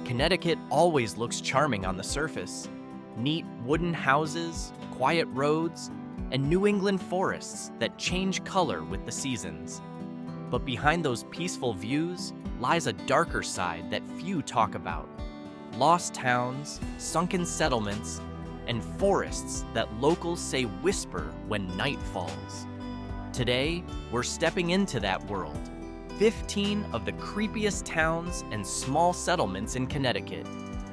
Connecticut always looks charming on the surface. Neat wooden houses, quiet roads, and New England forests that change color with the seasons. But behind those peaceful views lies a darker side that few talk about. Lost towns, sunken settlements, and forests that locals say whisper when night falls. Today, we're stepping into that world. 15 of the creepiest towns and small settlements in Connecticut,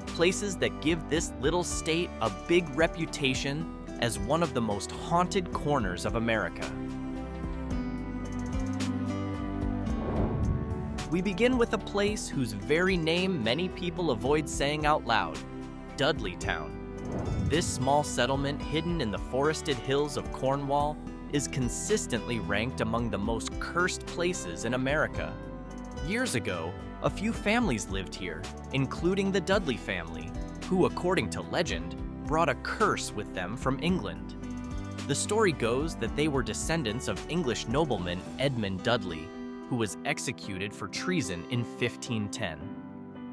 places that give this little state a big reputation as one of the most haunted corners of America. We begin with a place whose very name many people avoid saying out loud, Dudley Town. This small settlement hidden in the forested hills of Cornwall is consistently ranked among the most cursed places in America. Years ago, a few families lived here, including the Dudley family, who, according to legend, brought a curse with them from England. The story goes that they were descendants of English nobleman Edmund Dudley, who was executed for treason in 1510.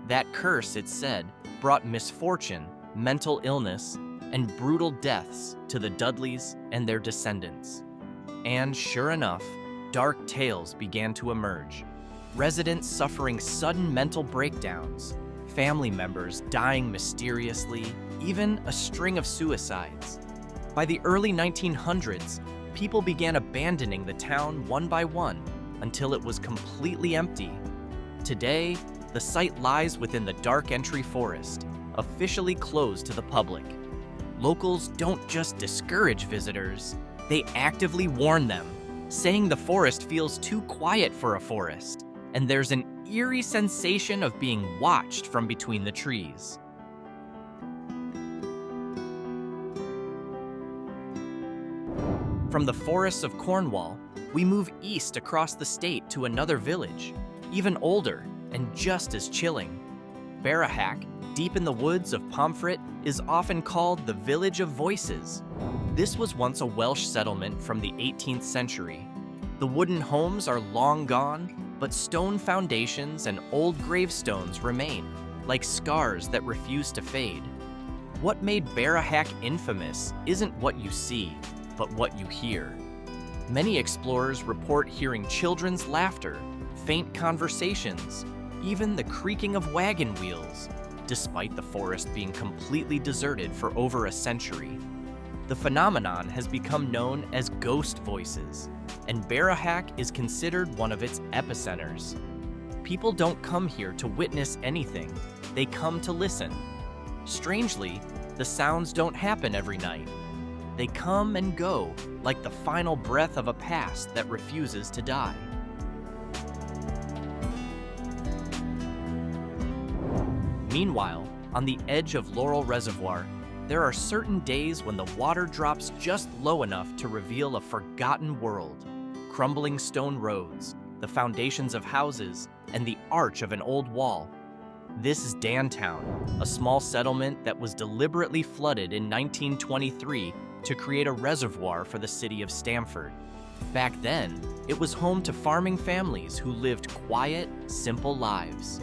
That curse, it's said, brought misfortune, mental illness, and brutal deaths to the Dudleys and their descendants. And sure enough, dark tales began to emerge. Residents suffering sudden mental breakdowns, family members dying mysteriously, even a string of suicides. By the early 1900s, people began abandoning the town one by one until it was completely empty. Today, the site lies within the Dark Entry Forest, officially closed to the public. Locals don't just discourage visitors, they actively warn them, saying the forest feels too quiet for a forest, and there's an eerie sensation of being watched from between the trees. From the forests of Cornwall, we move east across the state to another village, even older and just as chilling. Barahack, deep in the woods of Pomfret, is often called the Village of Voices. This was once a Welsh settlement from the 18th century. The wooden homes are long gone, but stone foundations and old gravestones remain, like scars that refuse to fade. What made Barahack infamous isn't what you see, but what you hear. Many explorers report hearing children's laughter, faint conversations, even the creaking of wagon wheels, despite the forest being completely deserted for over a century. The phenomenon has become known as ghost voices, and Barahack is considered one of its epicenters. People don't come here to witness anything, they come to listen. Strangely, the sounds don't happen every night. They come and go, like the final breath of a past that refuses to die. Meanwhile, on the edge of Laurel Reservoir, there are certain days when the water drops just low enough to reveal a forgotten world. Crumbling stone roads, the foundations of houses, and the arch of an old wall. This is Dantown, a small settlement that was deliberately flooded in 1923 to create a reservoir for the city of Stamford. Back then, it was home to farming families who lived quiet, simple lives.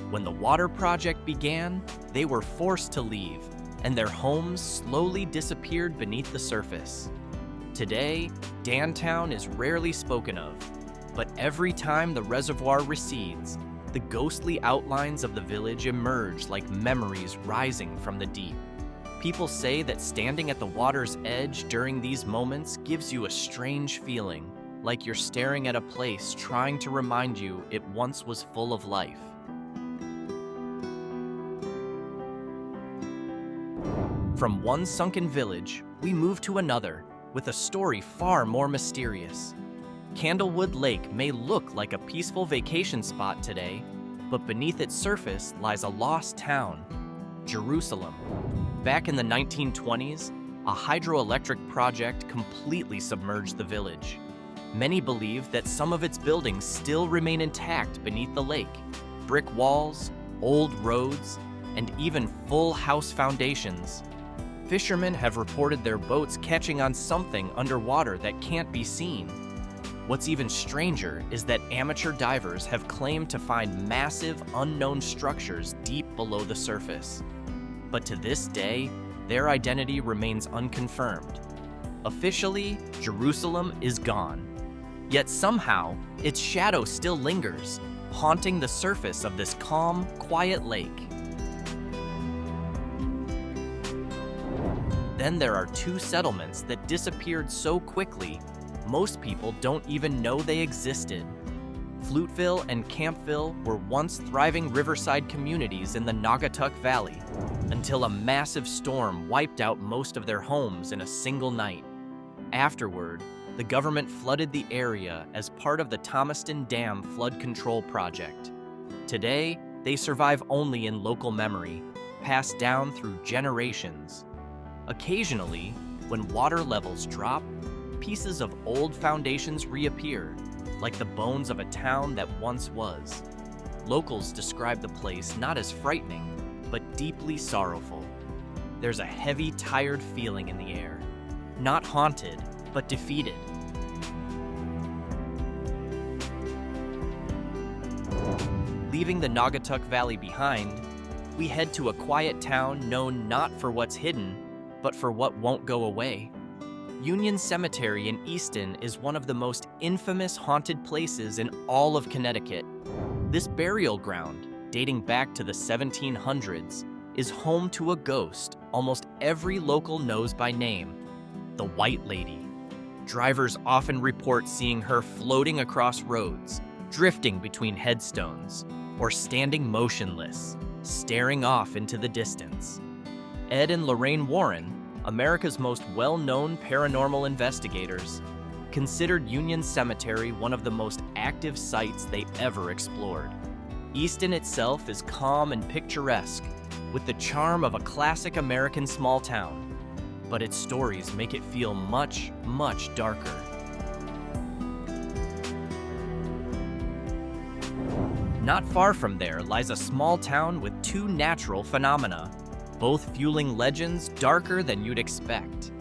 When the water project began, they were forced to leave, and their homes slowly disappeared beneath the surface. Today, Dantown is rarely spoken of, but every time the reservoir recedes, the ghostly outlines of the village emerge like memories rising from the deep. People say that standing at the water's edge during these moments gives you a strange feeling, like you're staring at a place trying to remind you it once was full of life. From one sunken village, we move to another, with a story far more mysterious. Candlewood Lake may look like a peaceful vacation spot today, but beneath its surface lies a lost town, Jerusalem. Back in the 1920s, a hydroelectric project completely submerged the village. Many believe that some of its buildings still remain intact beneath the lake. Brick walls, old roads, and even full house foundations. Fishermen have reported their boats catching on something underwater that can't be seen. What's even stranger is that amateur divers have claimed to find massive, unknown structures deep below the surface. But to this day, their identity remains unconfirmed. Officially, Jerusalem is gone. Yet somehow, its shadow still lingers, haunting the surface of this calm, quiet lake. Then there are two settlements that disappeared so quickly, most people don't even know they existed. Fluteville and Campville were once thriving riverside communities in the Naugatuck Valley, until a massive storm wiped out most of their homes in a single night. Afterward, the government flooded the area as part of the Thomaston Dam flood control project. Today, they survive only in local memory, passed down through generations. Occasionally, when water levels drop, pieces of old foundations reappear, like the bones of a town that once was. Locals describe the place not as frightening, but deeply sorrowful. There's a heavy, tired feeling in the air. Not haunted, but defeated. Leaving the Naugatuck Valley behind, we head to a quiet town known not for what's hidden, but for what won't go away. Union Cemetery in Easton is one of the most infamous haunted places in all of Connecticut. This burial ground, dating back to the 1700s, is home to a ghost almost every local knows by name, the White Lady. Drivers often report seeing her floating across roads, drifting between headstones, or standing motionless, staring off into the distance. Ed and Lorraine Warren, America's most well-known paranormal investigators, considered Union Cemetery one of the most active sites they ever explored. Easton itself is calm and picturesque, with the charm of a classic American small town, but its stories make it feel much, much darker. Not far from there lies a small town with two natural phenomena, both fueling legends darker than you'd expect.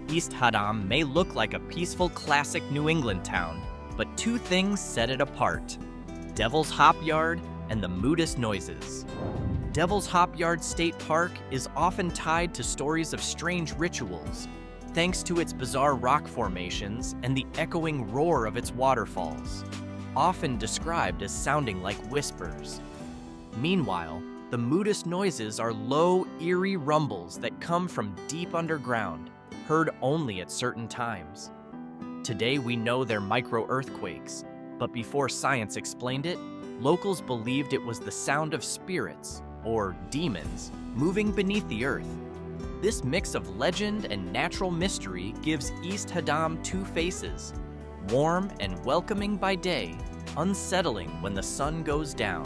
East Haddam may look like a peaceful classic New England town, but two things set it apart: Devil's Hop Yard and the Moodus Noises. Devil's Hop Yard State Park is often tied to stories of strange rituals, thanks to its bizarre rock formations and the echoing roar of its waterfalls, often described as sounding like whispers. Meanwhile, the Moodus Noises are low, eerie rumbles that come from deep underground, heard only at certain times. Today we know they're micro-earthquakes, but before science explained it, locals believed it was the sound of spirits, or demons, moving beneath the earth. This mix of legend and natural mystery gives East Haddam two faces: warm and welcoming by day, unsettling when the sun goes down.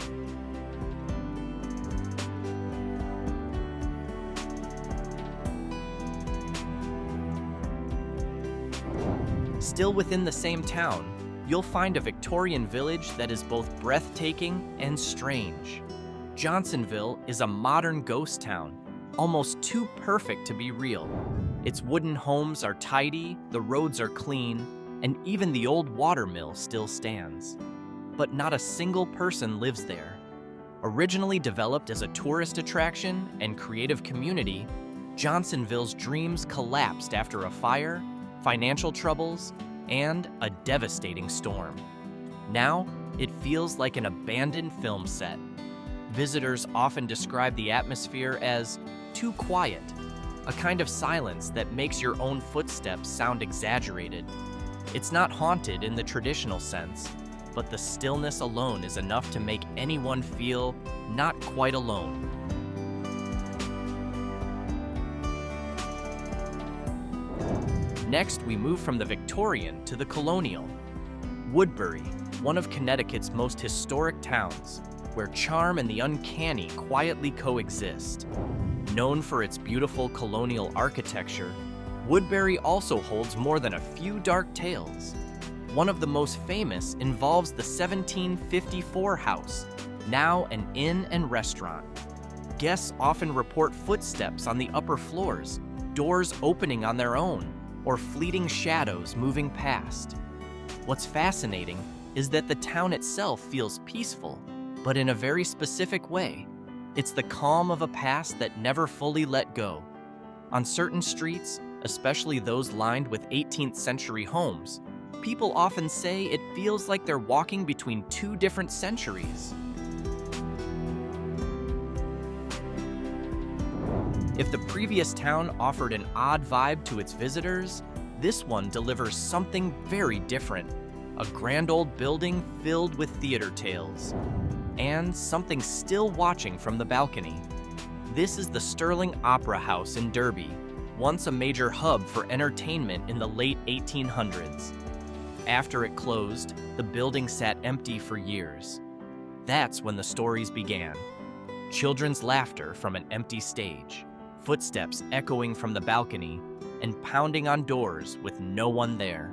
Still within the same town, you'll find a Victorian village that is both breathtaking and strange. Johnsonville is a modern ghost town, almost too perfect to be real. Its wooden homes are tidy, the roads are clean, and even the old water mill still stands. But not a single person lives there. Originally developed as a tourist attraction and creative community, Johnsonville's dreams collapsed after a fire, financial troubles, and a devastating storm. Now, it feels like an abandoned film set. Visitors often describe the atmosphere as too quiet, a kind of silence that makes your own footsteps sound exaggerated. It's not haunted in the traditional sense, but the stillness alone is enough to make anyone feel not quite alone. Next, we move from the Victorian to the colonial. Woodbury, one of Connecticut's most historic towns, where charm and the uncanny quietly coexist. Known for its beautiful colonial architecture, Woodbury also holds more than a few dark tales. One of the most famous involves the 1754 house, now an inn and restaurant. Guests often report footsteps on the upper floors, doors opening on their own, or fleeting shadows moving past. What's fascinating is that the town itself feels peaceful, but in a very specific way. It's the calm of a past that never fully let go. On certain streets, especially those lined with 18th century homes, people often say it feels like they're walking between two different centuries. If the previous town offered an odd vibe to its visitors, this one delivers something very different. A grand old building filled with theater tales, and something still watching from the balcony. This is the Sterling Opera House in Derby, once a major hub for entertainment in the late 1800s. After it closed, the building sat empty for years. That's when the stories began. Children's laughter from an empty stage, footsteps echoing from the balcony, and pounding on doors with no one there.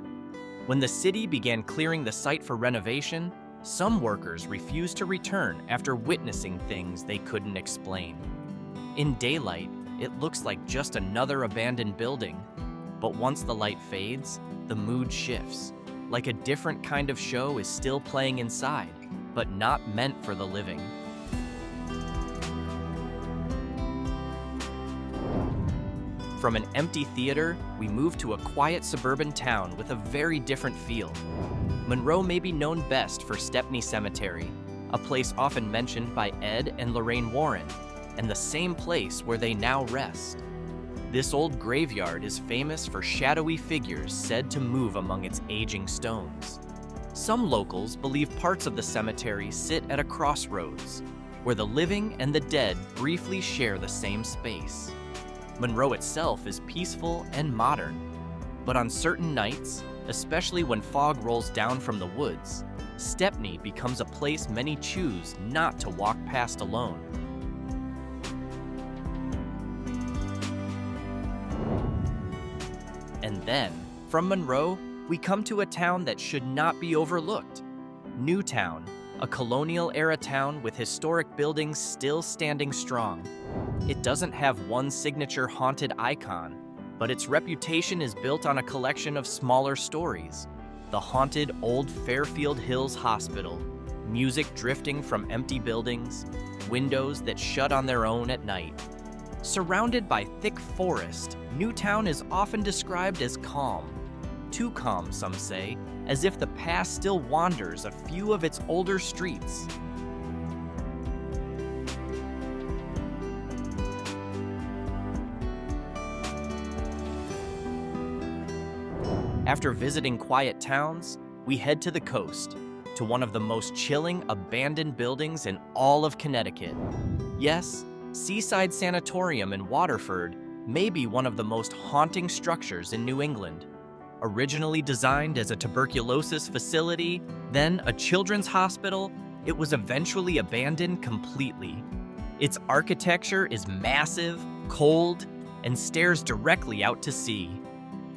When the city began clearing the site for renovation, some workers refused to return after witnessing things they couldn't explain. In daylight, it looks like just another abandoned building. But once the light fades, the mood shifts, like a different kind of show is still playing inside, but not meant for the living. From an empty theater, we move to a quiet suburban town with a very different feel. Monroe may be known best for Stepney Cemetery, a place often mentioned by Ed and Lorraine Warren, and the same place where they now rest. This old graveyard is famous for shadowy figures said to move among its aging stones. Some locals believe parts of the cemetery sit at a crossroads, where the living and the dead briefly share the same space. Monroe itself is peaceful and modern, but on certain nights, especially when fog rolls down from the woods, Stepney becomes a place many choose not to walk past alone. And then, from Monroe, we come to a town that should not be overlooked. Newtown, a colonial-era town with historic buildings still standing strong. It doesn't have one signature haunted icon, but its reputation is built on a collection of smaller stories. The haunted old Fairfield Hills Hospital, music drifting from empty buildings, windows that shut on their own at night. Surrounded by thick forest, Newtown is often described as calm. Too calm, some say, as if the past still wanders a few of its older streets. After visiting quiet towns, we head to the coast, to one of the most chilling abandoned buildings in all of Connecticut. Yes, Seaside Sanatorium in Waterford may be one of the most haunting structures in New England. Originally designed as a tuberculosis facility, then a children's hospital, it was eventually abandoned completely. Its architecture is massive, cold, and stares directly out to sea.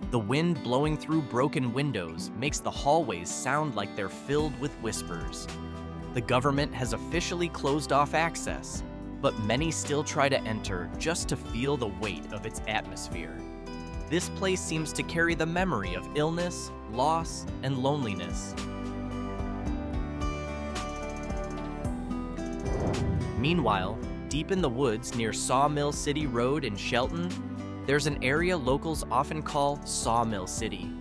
The wind blowing through broken windows makes the hallways sound like they're filled with whispers. The government has officially closed off access, but many still try to enter just to feel the weight of its atmosphere. This place seems to carry the memory of illness, loss, and loneliness. Meanwhile, deep in the woods near Sawmill City Road in Shelton, there's an area locals often call Sawmill City,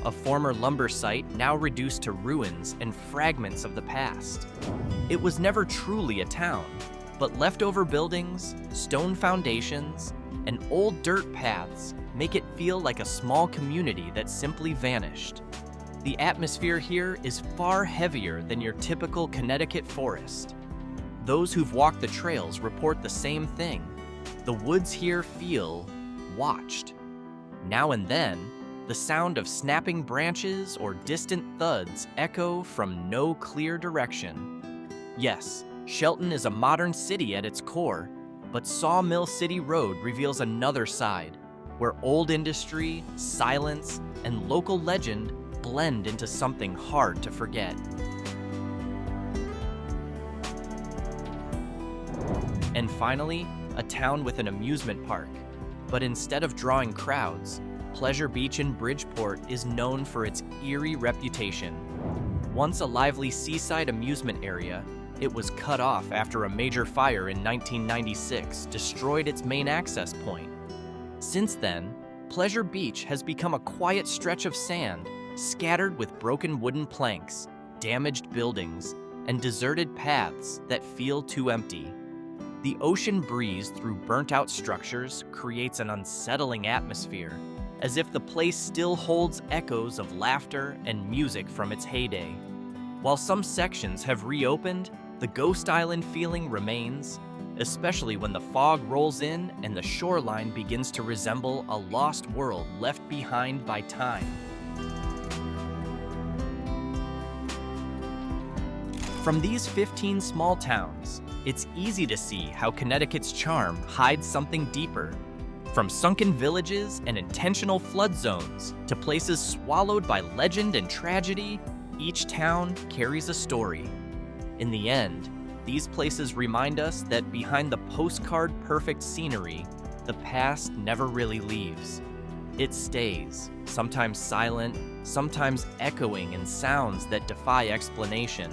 a former lumber site now reduced to ruins and fragments of the past. It was never truly a town, but leftover buildings, stone foundations, and old dirt paths make it feel like a small community that simply vanished. The atmosphere here is far heavier than your typical Connecticut forest. Those who've walked the trails report the same thing. The woods here feel watched. Now and then, the sound of snapping branches or distant thuds echo from no clear direction. Yes, Shelton is a modern city at its core, but Sawmill City Road reveals another side, where old industry, silence, and local legend blend into something hard to forget. And finally, a town with an amusement park. But instead of drawing crowds, Pleasure Beach in Bridgeport is known for its eerie reputation. Once a lively seaside amusement area, it was cut off after a major fire in 1996 destroyed its main access point. Since then, Pleasure Beach has become a quiet stretch of sand, scattered with broken wooden planks, damaged buildings, and deserted paths that feel too empty. The ocean breeze through burnt-out structures creates an unsettling atmosphere, as if the place still holds echoes of laughter and music from its heyday. While some sections have reopened, the Ghost Island feeling remains, especially when the fog rolls in and the shoreline begins to resemble a lost world left behind by time. From these 15 small towns, it's easy to see how Connecticut's charm hides something deeper. From sunken villages and intentional flood zones to places swallowed by legend and tragedy, each town carries a story. In the end, these places remind us that behind the postcard-perfect scenery, the past never really leaves. It stays, sometimes silent, sometimes echoing in sounds that defy explanation.